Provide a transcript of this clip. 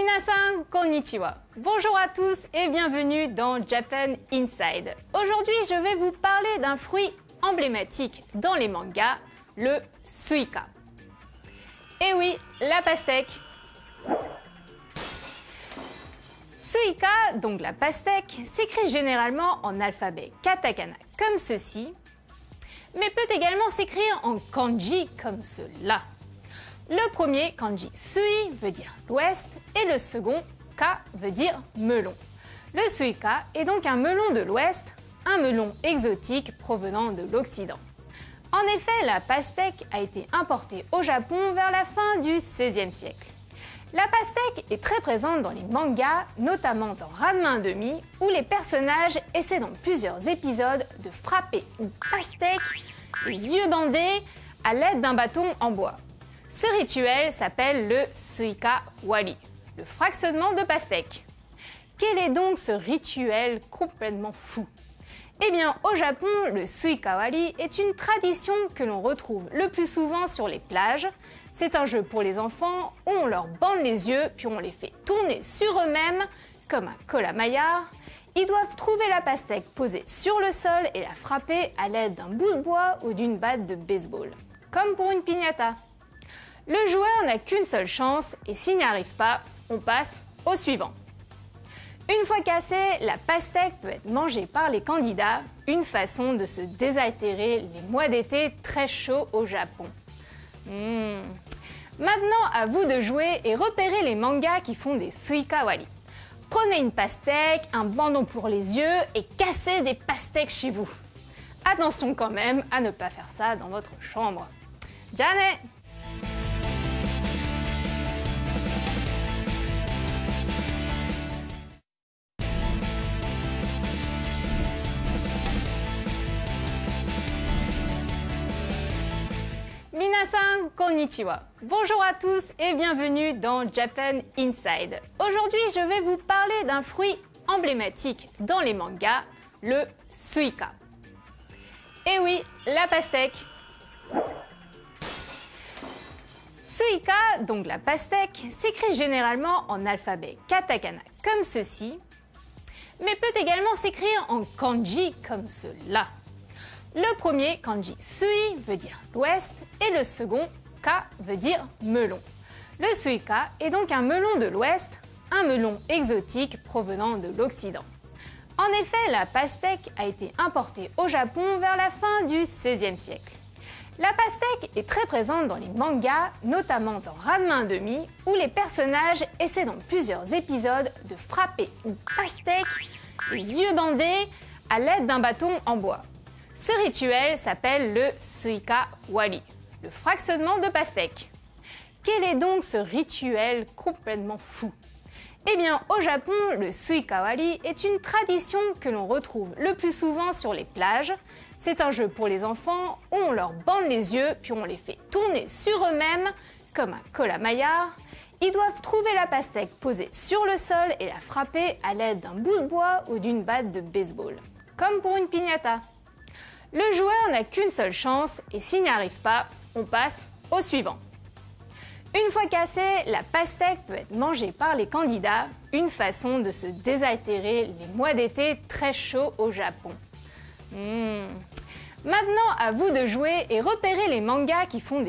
Minasan konnichiwa. Bonjour à tous et bienvenue dans Japan Inside. Aujourd'hui, je vais vous parler d'un fruit emblématique dans les mangas, le suika. Et oui, la pastèque. Suika, donc la pastèque, s'écrit généralement en alphabet katakana comme ceci, mais peut également s'écrire en kanji comme cela. Le premier kanji sui veut dire l'ouest et le second ka veut dire melon. Le suika est donc un melon de l'ouest, un melon exotique provenant de l'Occident. En effet, la pastèque a été importée au Japon vers la fin du XVIe siècle. La pastèque est très présente dans les mangas, notamment dans Ranma 1 demi, où les personnages essaient dans plusieurs épisodes de frapper une pastèque, les yeux bandés, à l'aide d'un bâton en bois. Ce rituel s'appelle le suika wari, le fractionnement de pastèque. Quel est donc ce rituel complètement fou? Eh bien, au Japon, le suika wari est une tradition que l'on retrouve le plus souvent sur les plages. C'est un jeu pour les enfants où on leur bande les yeux puis on les fait tourner sur eux-mêmes comme un colamaillard. Ils doivent trouver la pastèque posée sur le sol et la frapper à l'aide d'un bout de bois ou d'une batte de baseball, comme pour une piñata. Le joueur n'a qu'une seule chance et s'il n'y arrive pas, on passe au suivant. Une fois cassée, la pastèque peut être mangée par les candidats, une façon de se désaltérer les mois d'été très chauds au Japon. Maintenant, à vous de jouer et repérer les mangas qui font des suika wari. Prenez une pastèque, un bandon pour les yeux et cassez des pastèques chez vous. Attention quand même à ne pas faire ça dans votre chambre. Jane! Minasan konnichiwa. Bonjour à tous et bienvenue dans Japan Inside. Aujourd'hui, je vais vous parler d'un fruit emblématique dans les mangas, le suika. Et oui, la pastèque. Suika, donc la pastèque, s'écrit généralement en alphabet katakana comme ceci, mais peut également s'écrire en kanji comme cela. Le premier kanji sui veut dire l'ouest et le second ka veut dire melon. Le suika est donc un melon de l'ouest, un melon exotique provenant de l'Occident. En effet, la pastèque a été importée au Japon vers la fin du XVIe siècle. La pastèque est très présente dans les mangas, notamment dans Ranma 1 demi, où les personnages essaient dans plusieurs épisodes de frapper une pastèque, les yeux bandés, à l'aide d'un bâton en bois. Ce rituel s'appelle le suika wari, le fractionnement de pastèque. Quel est donc ce rituel complètement fou? Eh bien, au Japon, le suika wari est une tradition que l'on retrouve le plus souvent sur les plages. C'est un jeu pour les enfants où on leur bande les yeux puis on les fait tourner sur eux-mêmes comme un colamaillard. Ils doivent trouver la pastèque posée sur le sol et la frapper à l'aide d'un bout de bois ou d'une batte de baseball, comme pour une piñata. Le joueur n'a qu'une seule chance et s'il n'y arrive pas, on passe au suivant. Une fois cassée, la pastèque peut être mangée par les candidats, une façon de se désaltérer les mois d'été très chauds au Japon. Maintenant, à vous de jouer et repérer les mangas qui font des